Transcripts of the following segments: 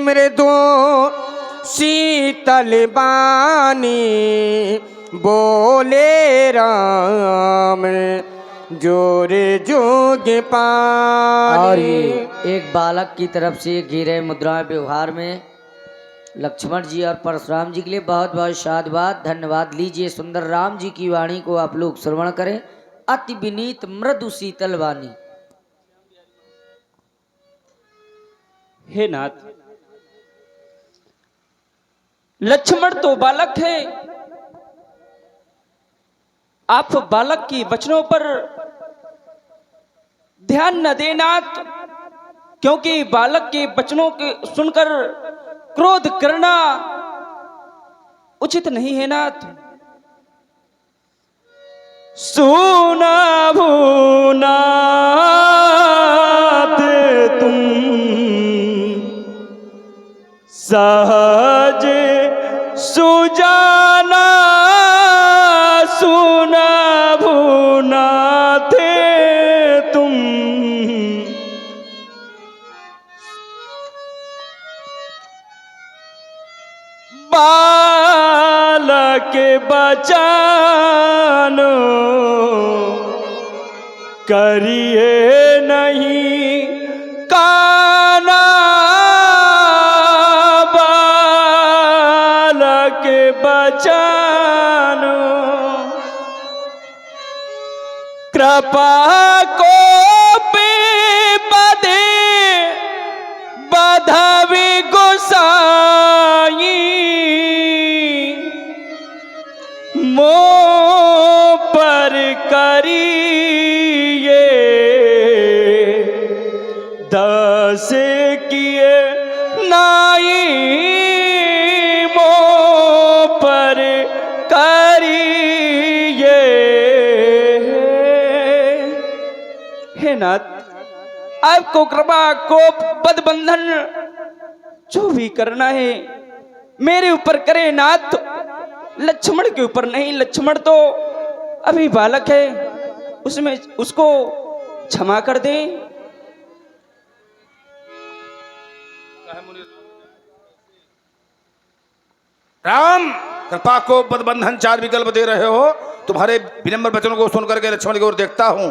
मृदु शीतल बानी बोले राम जोरे जोग पानी। और ये एक बालक की तरफ से गिरे मुद्राएं व्यवहार में लक्ष्मण जी और परशुराम जी के लिए बहुत बहुत साधुवाद धन्यवाद। लीजिए सुंदर राम जी की वाणी को आप लोग श्रवण करें। अति विनीत मृदु शीतल वाणी। हे नाथ, लक्ष्मण तो बालक है, आप बालक की वचनों पर ध्यान न देना, क्योंकि बालक के वचनों के सुनकर क्रोध करना उचित नहीं है नाथ। सुना भूना तुम सहज सुजाना, सुना भूना थे तुम बालक बचानो करिए नहीं काना, बालक बचानो कृपा को बधे बधवी गोसाई मो पर करिए दस किए नाई मो पर करिए। हे नाथ, आपको कृपा कोप पद बंधन जो भी करना है मेरे ऊपर करे नाथ, लक्ष्मण के ऊपर नहीं। लक्ष्मण तो अभी बालक है, उसमें उसको क्षमा कर दे। राम, कृपा को पद बंधन चार विकल्प दे रहे हो। तुम्हारे विनम्र वचनों को सुनकर के लक्ष्मण की ओर देखता हूं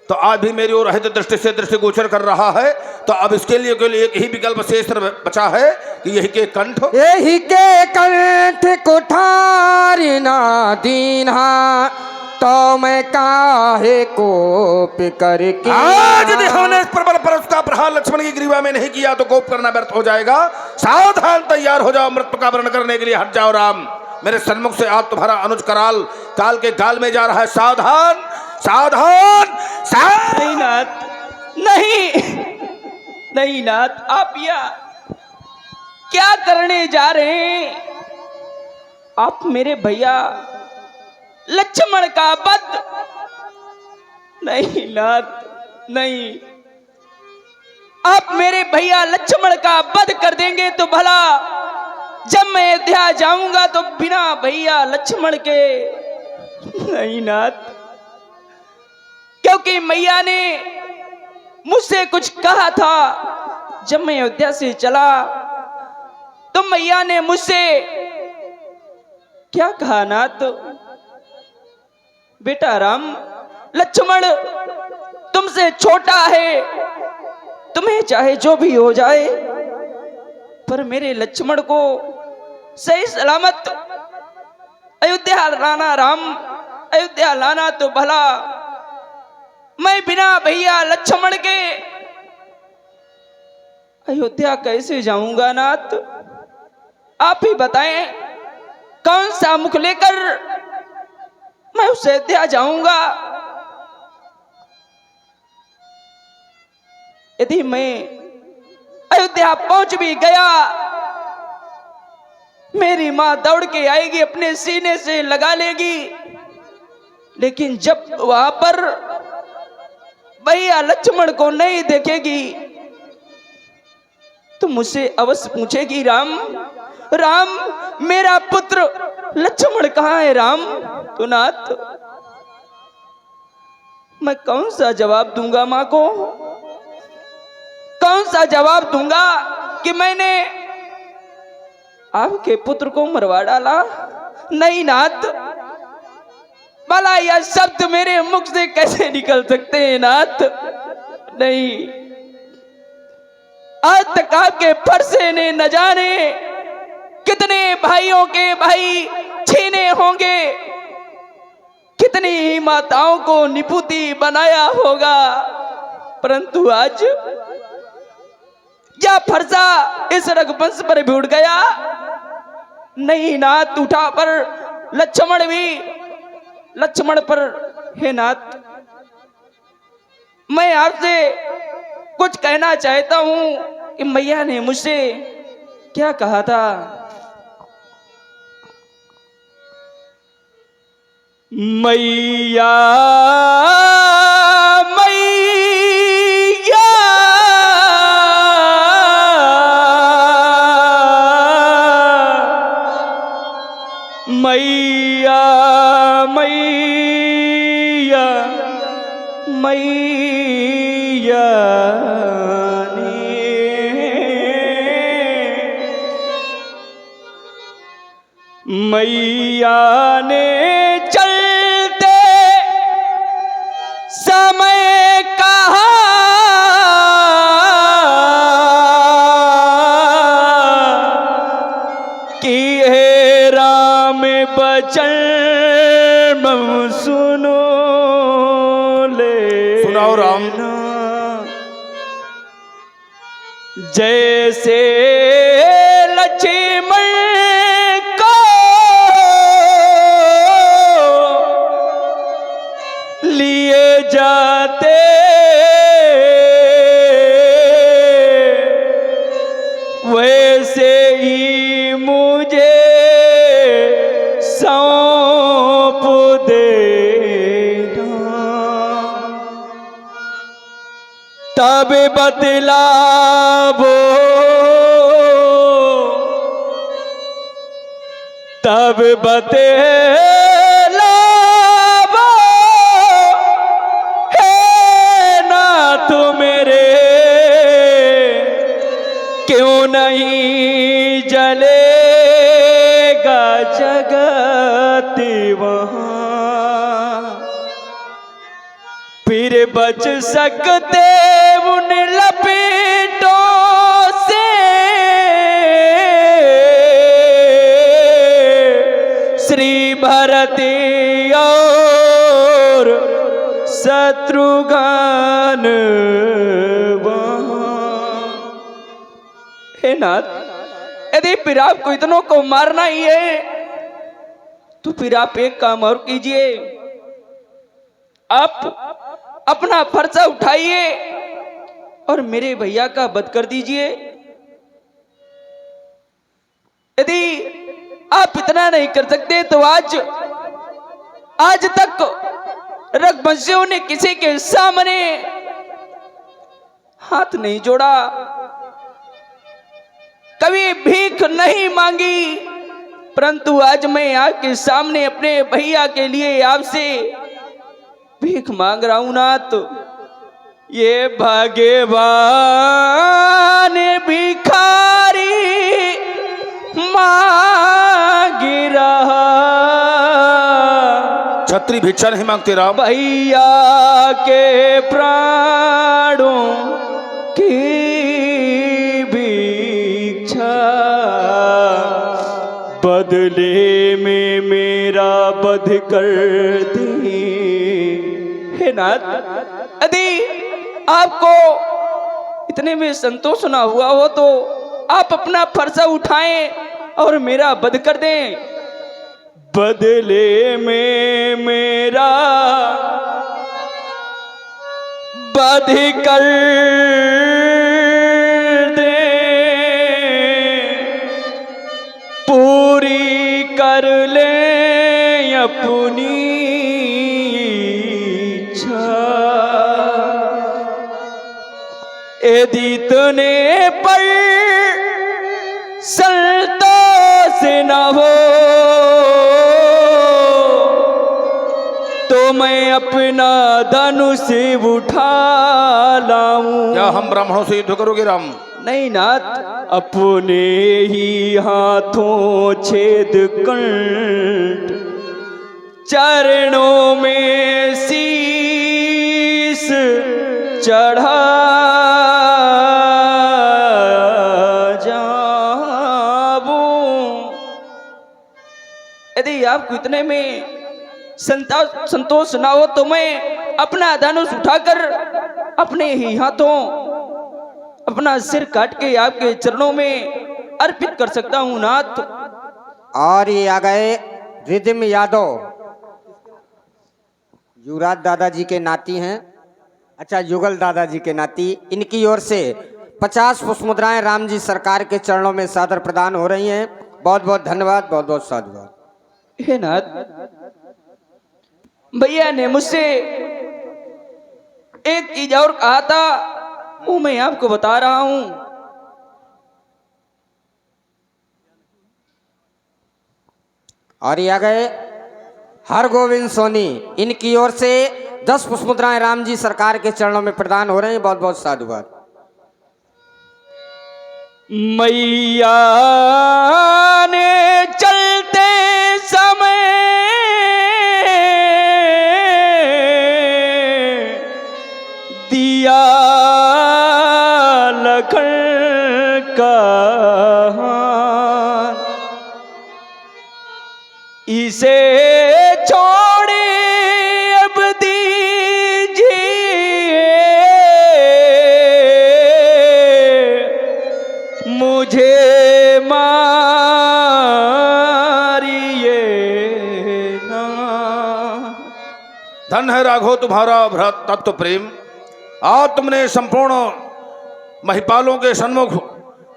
तो आज भी मेरी ओर हित दृष्टि से दृष्टि गोचर कर रहा है। तो अब इसके लिए केवल एक ही विकल्प शेष बचा है कि यही के कंठ, यही के कंठ कुठारी ना दीन्हा, तो मैं काहे कोप करके। आज यदि हमने इस प्रबल परस का प्रहार लक्ष्मण की ग्रीवा में नहीं किया तो कोप करना व्यर्थ हो जाएगा। सावधान, तैयार हो जाओ, मृत्यु का वर्ण करने के लिए हट जाओ। राम, मेरे सन्मुख से आज तुम्हारा अनुज कराल काल के गाल में जा रहा है। सावधान सावधान सावधान। नहीं नाथ, नहीं नहीं नाथ, आप यह क्या करने जा रहे हैं? आप मेरे भैया लक्ष्मण का वध नहीं नाथ, नहीं। आप मेरे भैया लक्ष्मण का वध कर देंगे तो भला जब मैं अयोध्या जाऊंगा तो बिना भैया लक्ष्मण के नहीं नाथ, क्योंकि मैया ने मुझसे कुछ कहा था। जब मैं अयोध्या से चला तो मैया ने मुझसे क्या कहा नाथ? बेटा राम, लक्ष्मण तुमसे छोटा है, तुम्हें चाहे जो भी हो जाए, पर मेरे लक्ष्मण को सही सलामत अयोध्या लाना। राम, अयोध्या लाना तो भला मैं बिना भैया लक्ष्मण के अयोध्या कैसे जाऊंगा नाथ? आप ही बताएं, कौन सा मुख लेकर मैं उस अयोध्या जाऊंगा? यदि मैं अयोध्या पहुंच भी गया, मेरी मां दौड़ के आएगी, अपने सीने से लगा लेगी, लेकिन जब वहां पर भैया लक्ष्मण को नहीं देखेगी तो मुझसे अवश्य पूछेगी, राम राम मेरा पुत्र लक्ष्मण कहाँ है? राम तो नाथ, मैं कौन सा जवाब दूंगा मां को? कौन सा जवाब दूंगा? कि मैंने आपके पुत्र को मरवा डाला? नहीं नाथ, भला यह शब्द मेरे मुख से कैसे निकल सकते हैं नाथ? नहीं, आज तक आपके फरसे ने न जाने कितने भाइयों के भाई छीने होंगे, कितनी ही माताओं को निपुति बनाया होगा, परंतु आज यह फरसा इस रघुवंश पर भी उड़ गया। नहीं नाथ, उठा पर लक्ष्मण पर। हे नाथ, मैं आपसे कुछ कहना चाहता हूं कि मैया ने मुझसे क्या कहा था। मैया मैया मैया मैया मैया मैया ने चलते समय कहा कि हे राम बचन सुनो ले। सुनाओ राम। जैसे लक्ष्मण जाते वैसे ही मुझे सौंप देना, तब बतलावो तब क्यों नहीं जलेगा जगत वहां, फिर बच सकते उन लपेटों से श्री भरत और शत्रुघ्न। हे नाथ, यदि फिर आपको इतनों को मारना ही है तो फिर आप एक काम और कीजिए, आप अपना फरसा उठाइए और मेरे भैया का वध कर दीजिए। यदि आप इतना नहीं कर सकते तो आज तक रघुवंशियों ने किसी के सामने हाथ नहीं जोड़ा, कभी भीख नहीं मांगी, परंतु आज मैं आपके सामने अपने भैया के लिए आपसे भीख मांग रहा हूं नाथ। ये भाग्यवान भिखारी मांग रहा, छत्री भिक्षा नहीं मांगते राम। भैया के प्राणों की बदले में मेरा वध कर दे। हे नाथ, यदि आपको इतने में संतोष ना हुआ हो तो आप अपना फरसा उठाएं और मेरा वध कर दें। बदले में मेरा वध कर पूरी कर ले अपनी इच्छा, यदि तूने पर संतोष न हो तो मैं अपना धनुष उठा लाऊं। क्या हम ब्राह्मणों से युद्ध करोगे राम? नहीं नाथ, अपने ही हाथों छेद कंठ, चरणों में शीस चढ़ा जाऊं। यदि आपको इतने में संतोष ना हो तो मैं अपना धनुष उठाकर अपने ही हाथों अपना सिर काट के आपके चरणों में अर्पित कर सकता हूं नाथ। और ये आ गए रिद्म यादव, युवराज दादाजी के नाती हैं, अच्छा युगल दादाजी के नाती। इनकी ओर से 50 पुष्प मुद्राएं राम जी सरकार के चरणों में सादर प्रदान हो रही हैं। बहुत बहुत धन्यवाद, बहुत बहुत साधुवाद। हे नाथ, भैया ने मुझसे एक चीज और कहा था, वो मैं आपको बता रहा हूं। और ये आ गए हरगोविंद सोनी, इनकी ओर से 10 पुष्प मुद्राएं राम जी सरकार के चरणों में प्रदान हो रही हैं। बहुत बहुत साधुवाद। मैया ने चलते समय दिया लखन का, इसे छोड़े अब दीजिए मुझे मारिए ना। धन है राघो तुम्हारा भ्रत तत्व प्रेम। आज तुमने संपूर्ण महिपालों के सन्मुख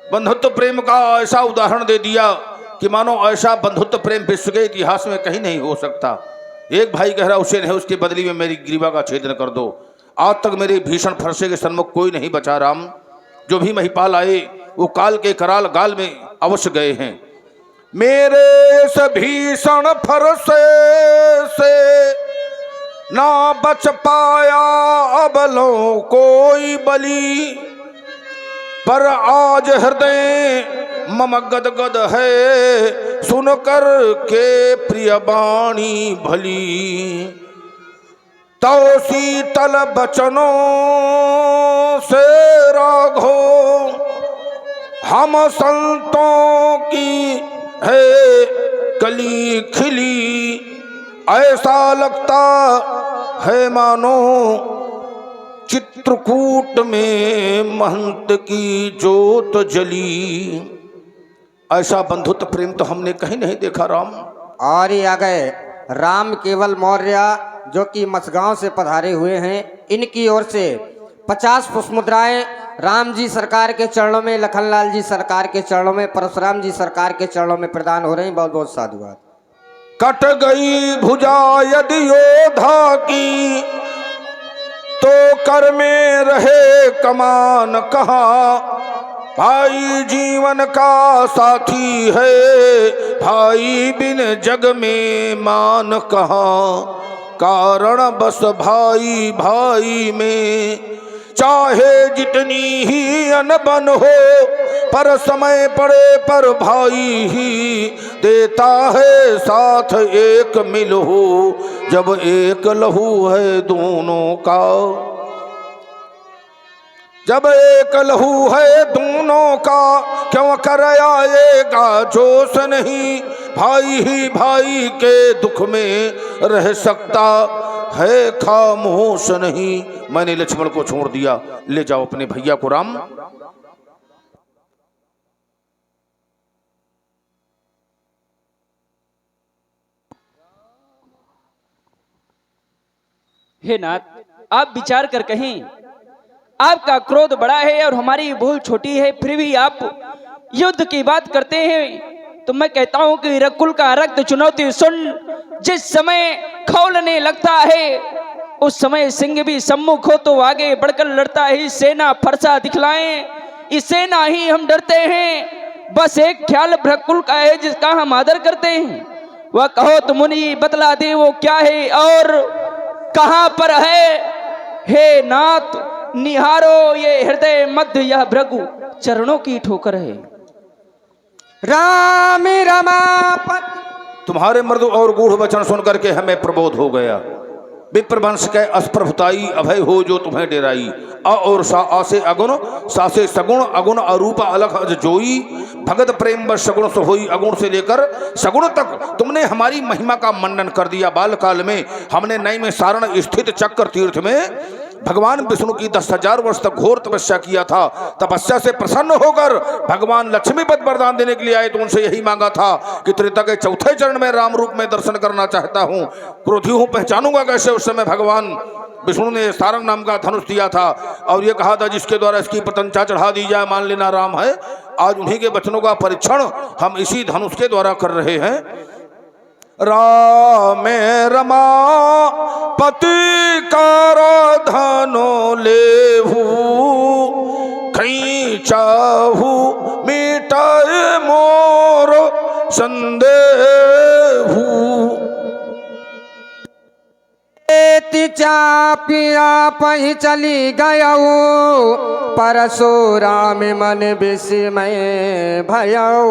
बंधुत्व प्रेम का ऐसा उदाहरण दे दिया कि मानो ऐसा बंधुत्व प्रेम विश्व के इतिहास में कहीं नहीं हो सकता। एक भाई कह रहा उसे नहीं, उसकी बदली में मेरी ग्रीवा का छेदन कर दो। आज तक मेरे भीषण फरसे के सन्मुख कोई नहीं बचा राम। जो भी महिपाल आए वो काल के कराल गाल में अवश्य गए हैं। मेरे इस भीषण फरसे से ना बच पाया अब लो कोई बली, पर आज हृदय मम गदगद है सुनकर के प्रिय बाणी भली। तो शीतल बचनों से राघो हम संतों की है कली खिली, ऐसा लगता है मानो चित्रकूट में महंत की जोत जली। ऐसा बंधुत्व प्रेम तो हमने कहीं नहीं देखा राम। और ये आ गए राम केवल मौर्य, जो कि मसगांव से पधारे हुए हैं। इनकी ओर से 50 पुष्प मुद्राएं राम जी सरकार के चरणों में, लखनलाल जी सरकार के चरणों में, परशुराम जी सरकार के चरणों में प्रदान हो रही। बहुत बहुत साधुवाद। कट गई भुजा यदि योधा की तो कर में रहे कमान कहाँ। भाई जीवन का साथी है, भाई बिन जग में मान कहाँ। कारण बस भाई भाई में चाहे जितनी ही अनबन हो, पर समय पड़े पर भाई ही देता है साथ। एक मिल हो जब एक लहू है दोनों का, जब एक लहू है दोनों का क्यों कर आएगा जोश नहीं। भाई ही भाई के दुख में रह सकता है खामोश नहीं। मैंने लक्ष्मण को छोड़ दिया, ले जाओ अपने भैया को राम। हे नाथ, आप विचार कर कहें, आपका क्रोध बड़ा है और हमारी भूल छोटी है, फिर भी आप युद्ध की बात करते हैं। तो मैं कहता हूं कि रकुल का रक्त चुनौती सुन। जिस समय खौलने लगता है उस समय सिंह भी सम्मुख हो तो आगे बढ़कर लड़ता है। सेना फरसा दिखलाएं, इस सेना ही हम डरते हैं। बस एक ख्याल रकुल का है जिसका हम आदर करते हैं। वह कहो तो मुनि बतला दे वो क्या है और कहां पर है। हे नाथ निहारो ये हृदय मध्य यह भृगु, चरणों की ठोकर है। राम रमापति। तुम्हारे मृदु और गूढ़ वचन सुनकर के हमें प्रबोध हो गया। विप्रवंश के अस्प्रभुताई अभय हो जो तुम्हें डेराई। अ और सा आसे अगुण, सा से सगुण, अगुण अरूप अलख अज जोई। भगत प्रेम व सगुण सो होई, अगुण से लेकर सगुण तक तुमने हमारी महिमा का मंडन कर दिया। बाल काल में हमने नई में सारण स्थित चक्र तीर्थ में भगवान विष्णु की 10,000 वर्ष तक घोर तपस्या किया था। तपस्या से प्रसन्न होकर भगवान लक्ष्मीपद वरदान देने के लिए आए तो उनसे यही मांगा था कि त्रेता के चौथे चरण में राम रूप में दर्शन करना चाहता हूँ, क्रोधी हूँ, पहचानूंगा कैसे। उस समय भगवान विष्णु ने सारंग नाम का धनुष दिया था और ये कहा था जिसके द्वारा इसकी प्रतंचा चढ़ा दी जाए मान लेना राम है। आज उन्हीं के वचनों का परीक्षण हम इसी धनुष के द्वारा कर रहे हैं। राम रमा पति कर धनो लेहू, कहीं चाहू मिटाए मोर संदेहू। चापिया पही चली गयऊ, परशुराम मन विस्मय भयऊ।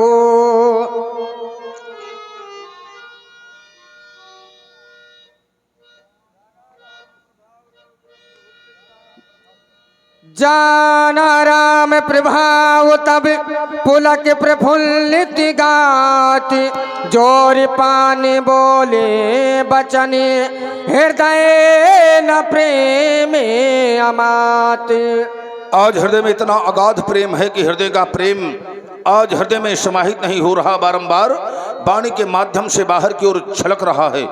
जाना राम प्रभाव तब पुलक प्रफुल्लित गात, जोर पानी बोले बचन हृदय न प्रेम अमात। आज हृदय में इतना अगाध प्रेम है कि हृदय का प्रेम आज हृदय में समाहित नहीं हो रहा, बारंबार वाणी के माध्यम से बाहर की ओर छलक रहा है।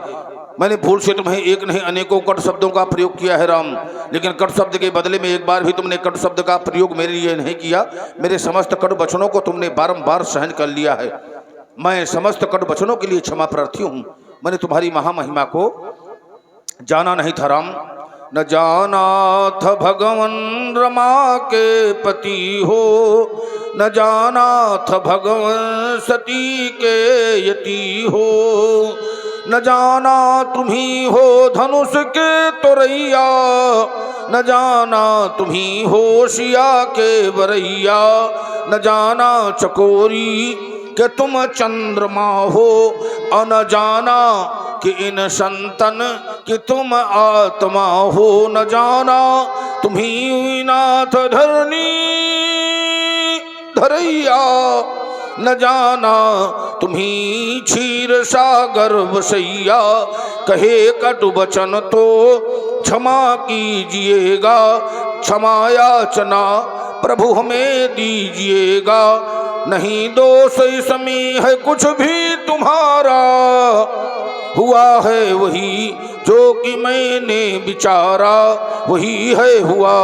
मैंने भूल से तुम्हें एक नहीं अनेकों कट शब्दों का प्रयोग किया है राम, लेकिन कट शब्द के बदले में एक बार भी तुमने कट शब्द का प्रयोग मेरे लिए नहीं किया। मेरे समस्त कट वचनों को तुमने बारंबार सहन कर लिया है। मैं समस्त कट वचनों के लिए क्षमा प्रार्थी हूँ। मैंने तुम्हारी महामहिमा को जाना नहीं था राम। न जाना था भगवन रमा के पति हो, न जाना था भगवन सती के यति हो। न जाना तुम्ही हो धनुष के तोरैया, न जाना तुम्ही हो शिया के वरैया। न जाना चकोरी कि तुम चंद्रमा हो, और न जाना कि इन संतन कि तुम आत्मा हो। न जाना तुम्ही नाथ धरनी धरैया, न जाना तुम्ही क्षीर सागर वसैया। कहे कटु वचन तो क्षमा कीजिएगा, क्षमा याचना प्रभु हमें दीजिएगा। नहीं दोष इसमें है कुछ भी तुम्हारा, हुआ है वही जो कि मैंने विचारा। वही है हुआ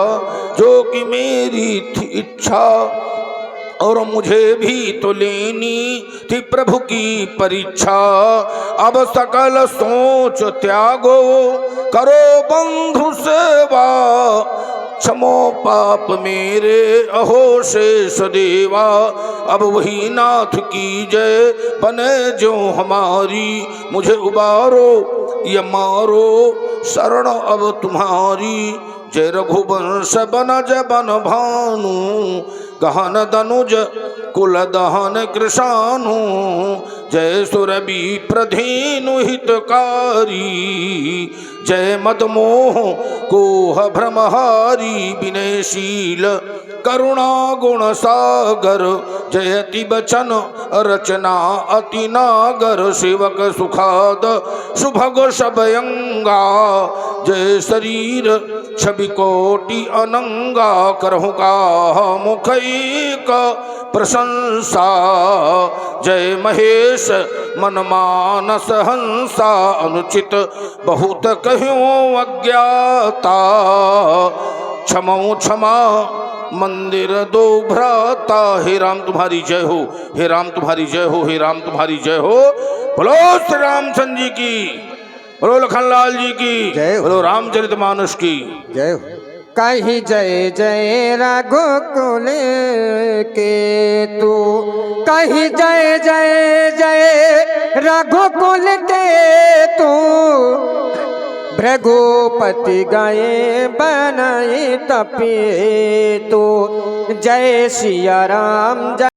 जो कि मेरी थी इच्छा, और मुझे भी तो लेनी थी प्रभु की परीक्षा। अब सकल सोच त्यागो करो बंधु सेवा, क्षमो पाप मेरे अहो शेष देवा। अब वही नाथ की जय बने जो हमारी, मुझे उबारो ये मारो शरण अब तुम्हारी। जय रघुवंश बनज बन भानु, गहन दनुज कुल दहन कृशानु। जय सुरभि प्रधेनु हितकारी, जय मदमोह कोह भ्रमहारी। विनयशील करुणा गुण सागर, जयति बचन रचना अति नागर। सेवक सुखाद सुभग सबयंगा, जय शरीर छवि कोटि अनंगा। करहु का मुखैक प्रशंसा, जय महेश मन मानस हंसा। अनुचित बहुत कह्यों अज्ञाता, क्षमो क्षमा मंदिर दो भ्राता। हे राम तुम्हारी जय हो, हे राम तुम्हारी जय हो, हे राम तुम्हारी जय हो। बोलो श्री रामचंद्र जी की, बोलो लखनलाल जी की जय हो। बोलो रामचरितमानस की जय हो। कहीं जय जय रघुकुल के तू, कहीं जय जय जय रघुकुल के तू। रघुपति गए बनाए तपे तो जय सिया राम जय